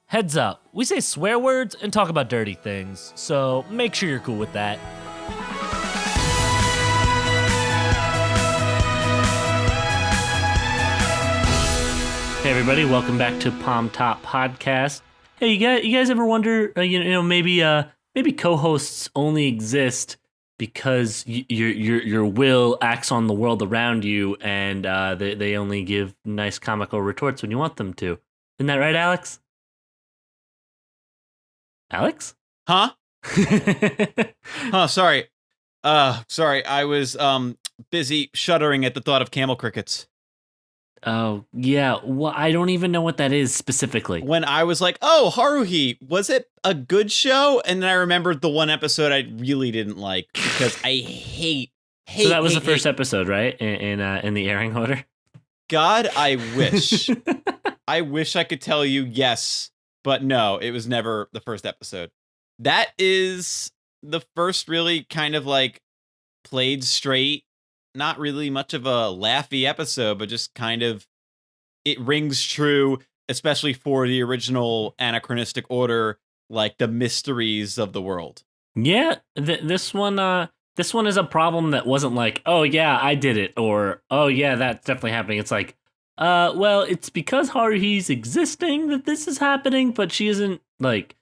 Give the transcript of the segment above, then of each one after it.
Heads up, we say swear words and talk about dirty things, so make sure you're cool with that. Hey everybody, welcome back to Palmtop Podcast. Hey, you guys ever wonder, maybe co-hosts only exist because your will acts on the world around you, and they only give nice comical retorts when you want them to. Isn't that right, Alex? Alex? Huh? Sorry. Sorry. I was busy shuddering at the thought of camel crickets. Oh, yeah. Well, I don't even know what that is specifically. When I was like, oh, Haruhi, was it a good show? And then I remembered the one episode I really didn't like because I hate. So that was the first episode, right? In the airing order? God, I wish. I wish I could tell you yes, but no, it was never the first episode. That is the first really kind of like played straight, not really much of a laughy episode, but just kind of, it rings true, especially for the original anachronistic order, like the mysteries of the world. Yeah, this one is a problem that wasn't like, oh yeah, I did it, or oh yeah, that's definitely happening. It's like, well, it's because Haruhi's existing that this is happening, but she isn't like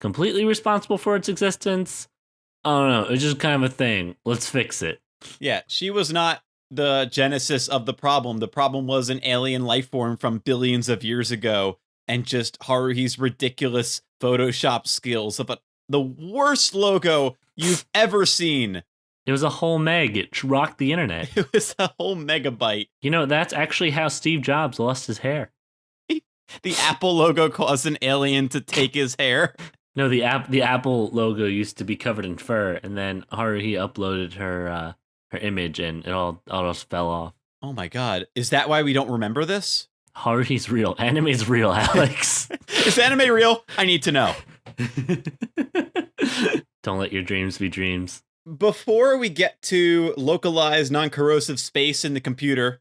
completely responsible for its existence. I don't know. It's just kind of a thing. Let's fix it. Yeah, she was not the genesis of the problem. The problem was an alien life form from billions of years ago, and just Haruhi's ridiculous Photoshop skills of the worst logo you've ever seen. It was a whole meg. It rocked the internet. It was a whole megabyte. You know, that's actually how Steve Jobs lost his hair. The Apple logo caused an alien to take his hair. No, the Apple logo used to be covered in fur, and then Haruhi uploaded her image, and it all just fell off. Oh my god. Is that why we don't remember this? Haruhi's real. Anime's real, Alex. Is anime real? I need to know. Don't let your dreams be dreams. Before we get to localized non-corrosive space in the computer.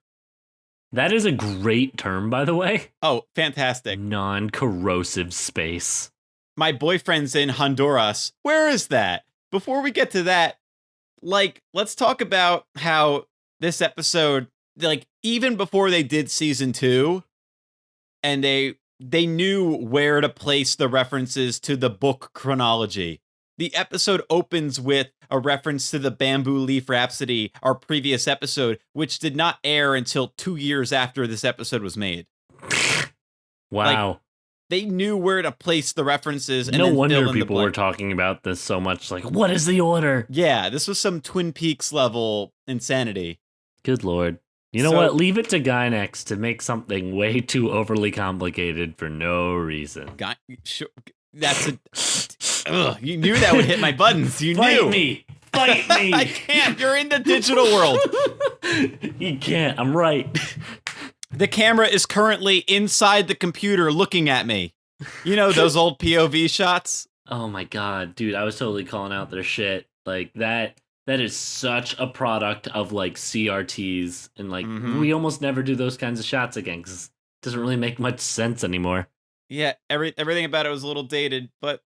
That is a great term, by the way. Oh, fantastic. Non-corrosive space. My boyfriend's in Honduras. Where is that? Before we get to that, like, let's talk about how this episode, like, even before they did season 2, and they knew where to place the references to the book chronology. The episode opens with a reference to the Bamboo Leaf Rhapsody, our previous episode, which did not air until 2 years after this episode was made. Wow. Like, they knew where to place the references. And no wonder people were talking about this so much. Like, what is the order? Yeah, this was some Twin Peaks level insanity. Good Lord. You know what? Leave it to Gynex to make something way too overly complicated for no reason. Sure, that's a... Ugh, you knew that would hit my buttons. You Fight knew. Fight me. I can't. You're in the digital world. You can't. I'm right. The camera is currently inside the computer looking at me. You know, those old POV shots? Oh my god, dude, I was totally calling out their shit. Like, that is such a product of, like, CRTs. And, like, we almost never do those kinds of shots again because it doesn't really make much sense anymore. Yeah, everything about it was a little dated, but,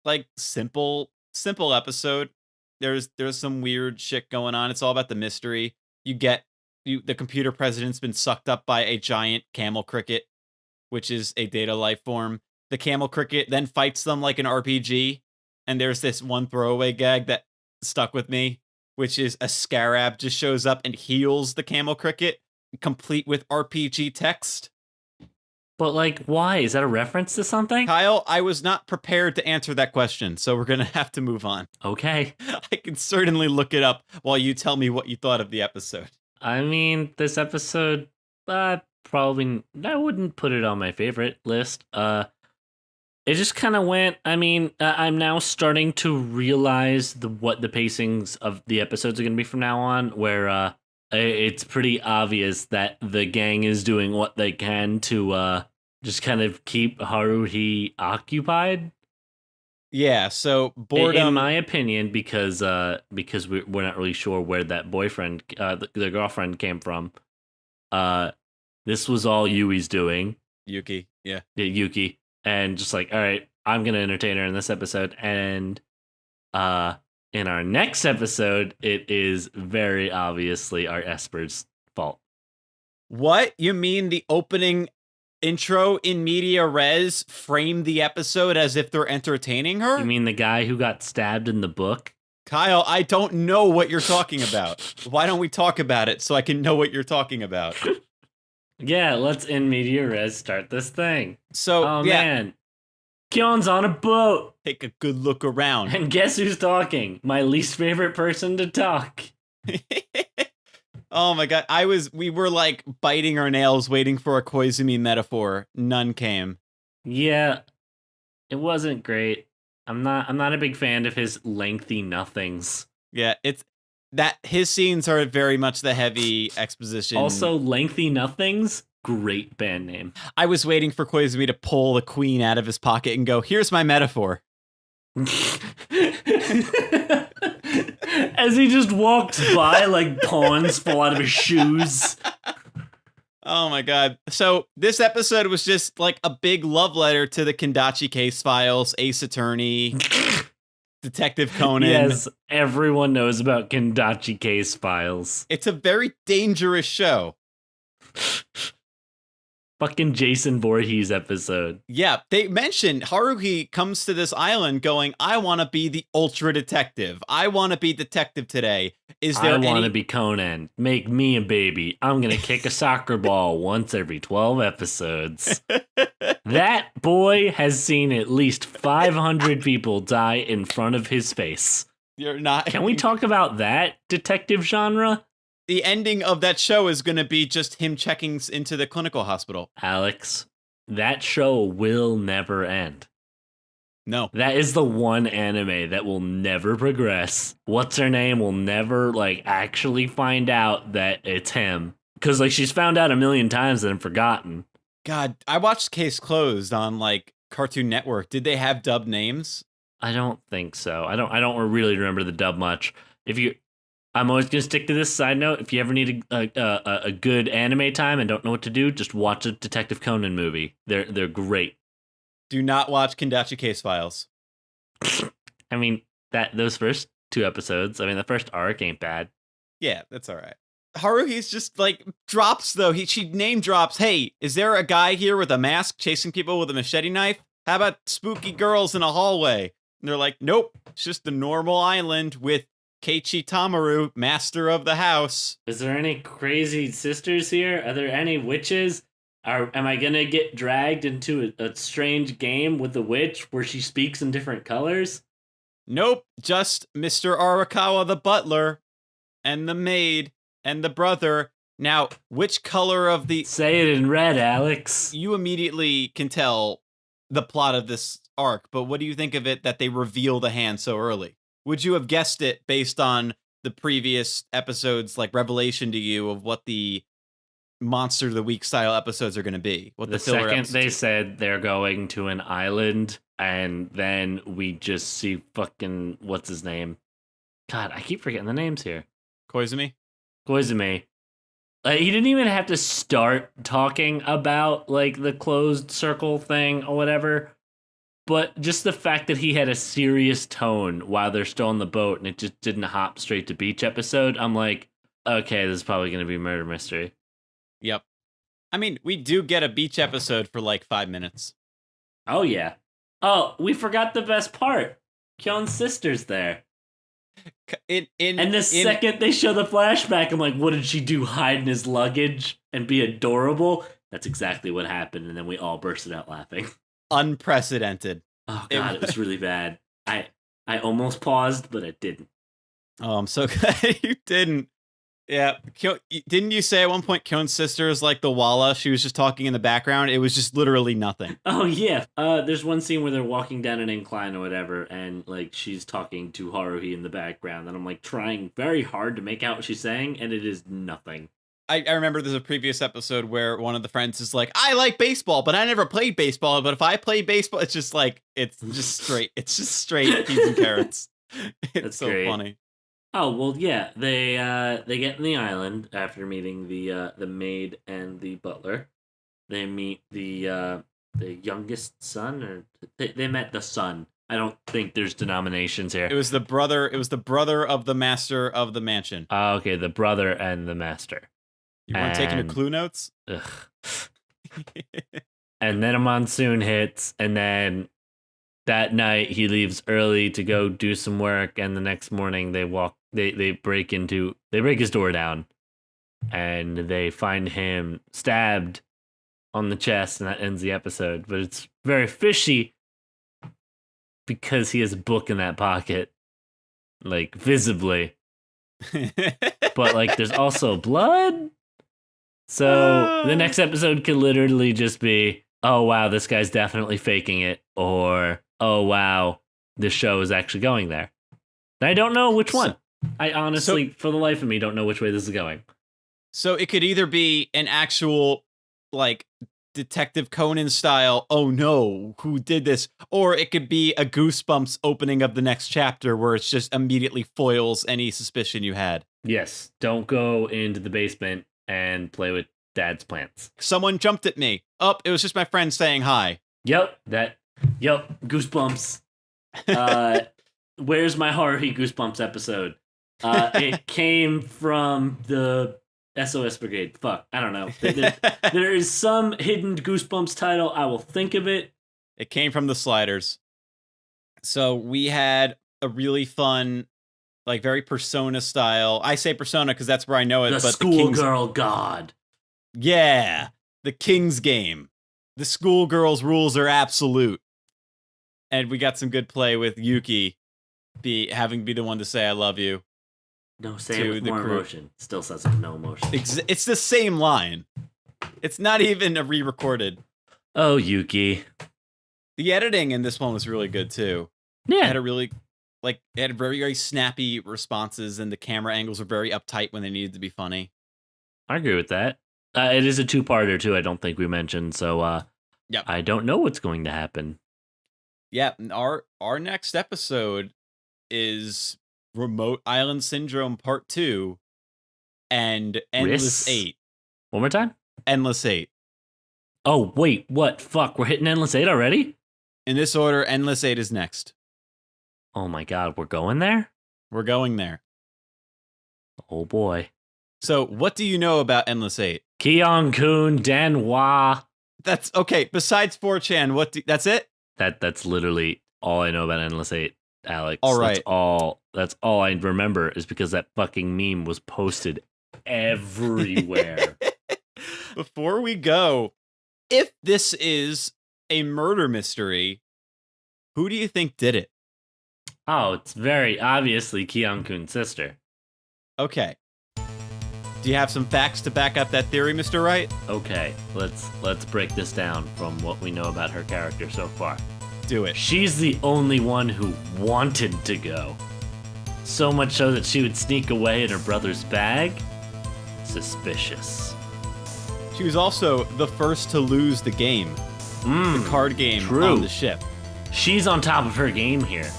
like, simple episode. There's some weird shit going on. It's all about the mystery. The computer president's been sucked up by a giant camel cricket, which is a data life form. The camel cricket then fights them like an RPG. And there's this one throwaway gag that stuck with me, which is a scarab just shows up and heals the camel cricket, complete with RPG text. But, like, why? Is that a reference to something? Kyle, I was not prepared to answer that question, so we're going to have to move on. Okay. I can certainly look it up while you tell me what you thought of the episode. I mean, this episode, probably, I wouldn't put it on my favorite list. It just kind of went, I'm now starting to realize what the pacings of the episodes are going to be from now on, where it's pretty obvious that the gang is doing what they can to just kind of keep Haruhi occupied. Yeah, so boredom. In my opinion, because we're not really sure where that boyfriend, the girlfriend came from. This was all Yui's doing. Yuki, yeah. Yuki. and just like, all right, I'm gonna entertain her in this episode. And in our next episode, it is very obviously our Esper's fault. What? You mean the opening intro in media res framed the episode as if they're entertaining her? You mean the guy who got stabbed in the book? Kyle, I don't know what you're talking about. Why don't we talk about it so I can know what you're talking about? Yeah, let's in media res start this thing. So, Oh yeah, man, Kyon's on a boat. take a good look around. And guess who's talking? My least favorite person to talk. Oh my god, we were like biting our nails waiting for a Koizumi metaphor. None came. Yeah, it wasn't great. I'm not a big fan of his lengthy nothings. Yeah, it's that his scenes are very much the heavy exposition. Also, lengthy nothings, great band name. I was waiting for Koizumi to pull the queen out of his pocket and go, "Here's my metaphor." As he just walks by like pawns fall out of his shoes. Oh my god. So this episode was just like a big love letter to the Kendachi case files, Ace Attorney, Detective Conan. Yes, everyone knows about Kendachi case files. It's a very dangerous show. Fucking Jason Voorhees episode. Yeah, they mentioned Haruhi comes to this island going, I want to be the ultra detective. I want to be detective today. I want to be Conan. Make me a baby. I'm going to kick a soccer ball once every 12 episodes. That boy has seen at least 500 people die in front of his face. You're not. Can we talk about that detective genre? The ending of that show is going to be just him checking into the clinical hospital. Alex, that show will never end. No. That is the one anime that will never progress. What's her name will never, like, actually find out that it's him. Because, like, she's found out a million times and forgotten. God, I watched Case Closed on, like, Cartoon Network. Did they have dubbed names? I don't think so. I don't really remember the dub much. I'm always gonna stick to this side note. If you ever need a good anime time and don't know what to do, just watch a Detective Conan movie. They're great. Do not watch Kendachi Case Files. I mean those first 2 episodes. I mean the first arc ain't bad. Yeah, that's all right. Haruhi's just like drops though. She name drops. Hey, is there a guy here with a mask chasing people with a machete knife? How about spooky girls in a hallway? And they're like, nope, it's just a normal island with Keiichi Tamaru, master of the house. Is there any crazy sisters here? Are there any witches? Am I gonna get dragged into a strange game with the witch where she speaks in different colors? Nope, just Mr. Arakawa the butler, and the maid, and the brother. Now, which color of the... Say it in red, Alex. You immediately can tell the plot of this arc, but what do you think of it that they reveal the hand so early? Would you have guessed it based on the previous episodes, like revelation to you of what the Monster of the Week style episodes are going to be? What the filler second episodes they said they're going to an island, and then we just see fucking what's his name? God, I keep forgetting the names here. Koizumi? Koizumi. He didn't even have to start talking about like the closed circle thing or whatever. But just the fact that he had a serious tone while they're still on the boat and it just didn't hop straight to beach episode, I'm like, okay, this is probably going to be murder mystery. Yep. I mean, we do get a beach episode for like 5 minutes. Oh, yeah. Oh, we forgot the best part. Kyon's sister's there. And the second they show the flashback, I'm like, what did she do? Hide in his luggage and be adorable? That's exactly what happened. And then we all bursted out laughing. Unprecedented. Oh god, it was really bad. I almost paused, but I didn't. Oh, I'm so glad you didn't. Yeah, didn't you say at one point Kyon's sister is like the Walla? She was just talking in the background. It was just literally nothing. Oh yeah. There's one scene where they're walking down an incline or whatever, and like she's talking to Haruhi in the background, and I'm like trying very hard to make out what she's saying, and it is nothing. I remember there's a previous episode where one of the friends is like, I like baseball, but I never played baseball. But if I play baseball, it's just like, it's just straight. It's just straight peas and carrots. It's That's so great. funny. Oh, well, yeah. They get in the island after meeting the maid and the butler. They meet the the youngest son, or they met the son. I don't think there's denominations here. It was the brother. It was the brother of the master of the mansion. Okay, the brother and the master. You weren't taking the clue notes? Ugh. And then a monsoon hits, and then that night he leaves early to go do some work, and the next morning they break his door down, and they find him stabbed on the chest, and that ends the episode. But it's very fishy because he has a book in that pocket, like visibly. But like there's also blood. So the next episode could literally just be, oh wow, this guy's definitely faking it, or oh wow, this show is actually going there. And I don't know which one. I honestly, for the life of me, don't know which way this is going. So it could either be an actual, like, Detective Conan style, oh no, who did this? Or it could be a Goosebumps opening of the next chapter where it's just immediately foils any suspicion you had. Yes, don't go into the basement and play with Dad's plants. Someone jumped at me. Oh, it was just my friend saying hi. Yep, Goosebumps. Where's my Haruhi Goosebumps episode? It came from the SOS Brigade. Fuck, I don't know. There is some hidden Goosebumps title. I will think of it. It came from the Sliders. So we had a really fun, like very Persona style. I say Persona because that's where I know it. The schoolgirl god. Yeah, the King's game. The schoolgirl's rules are absolute. And we got some good play with Yuki having be the one to say I love you. No, say it with more emotion. Still says it with no emotion. It's the same line. It's not even a re-recorded. Oh, Yuki. The editing in this one was really good too. Yeah. It had very, very snappy responses, and the camera angles were very uptight when they needed to be funny. I agree with that. It is a two-parter too. I don't think we mentioned, so yep. I don't know what's going to happen. Yeah, our next episode is Remote Island Syndrome Part 2 and Endless 8. One more time? Endless 8. Oh, wait, what? Fuck, we're hitting Endless 8 already? In this order, Endless 8 is next. Oh my god, we're going there? We're going there. Oh boy. So, what do you know about Endless 8? Kyeon-kun Danhwa. That's okay. Besides 4chan, that's it? That's literally all I know about Endless 8, Alex. All right. That's all I remember is because that fucking meme was posted everywhere. Before we go, if this is a murder mystery, who do you think did it? Oh, it's very obviously Kyeon-kun's sister. Okay. Do you have some facts to back up that theory, Mr. Wright? Okay, let's break this down from what we know about her character so far. Do it. She's the only one who wanted to go. So much so that she would sneak away in her brother's bag? Suspicious. She was also the first to lose the game. The card game on the ship. She's on top of her game here.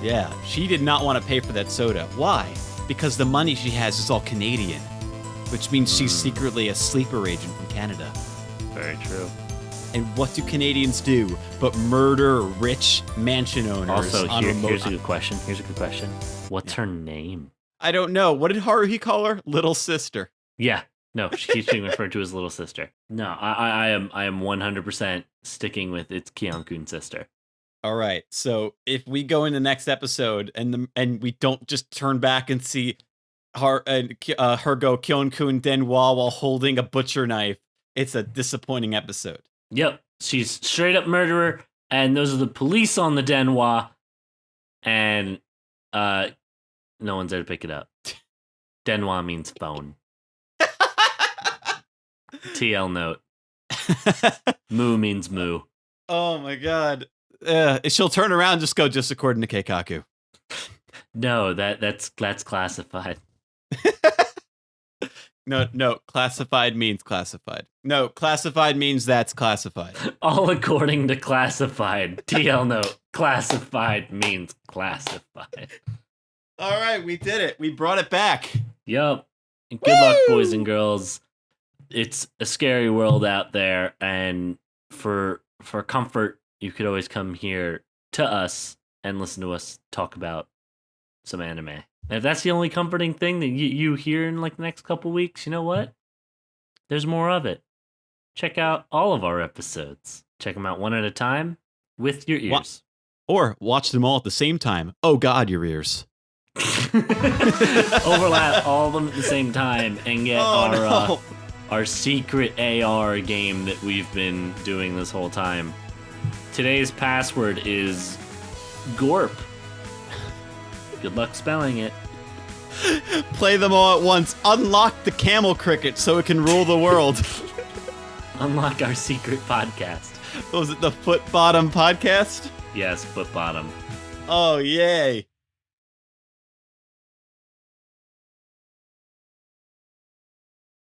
Yeah, she did not want to pay for that soda. Why? Because the money she has is all Canadian, which means she's secretly a sleeper agent from Canada. Very true. And what do Canadians do but murder rich mansion owners? Also, on here's a good question. What's her name? I don't know. What did Haruhi call her? Little sister. Yeah. No, she keeps being referred to as little sister. No, I am 100% sticking with it's Kyeon-kun's sister. All right. So if we go in the next episode and we don't just turn back and see her go Kyeon-kun Danhwa while holding a butcher knife, it's a disappointing episode. Yep. She's straight up murderer, and those are the police on the Danhwa, and no one's there to pick it up. Danhwa means phone. TL note. Moo means moo. Oh my god. She'll turn around and just go, just according to Keikaku. No, that's classified. No, classified means classified. No, classified means that's classified. All according to classified. TL note, classified means classified. All right, we did it. We brought it back. Yup. Good luck, boys and girls. It's a scary world out there, and for for comfort, you could always come here to us and listen to us talk about some anime. And if that's the only comforting thing that you hear in like the next couple weeks, you know what? There's more of it. Check out all of our episodes. Check them out one at a time with your ears. Or watch them all at the same time. Oh God, your ears. Overlap all of them at the same time and get our secret AR game that we've been doing this whole time. Today's password is Gorp. Good luck spelling it. Play them all at once. Unlock the camel cricket so it can rule the world. Unlock our secret podcast. Was it the Foot Bottom podcast? Yes, Foot Bottom. Oh, yay.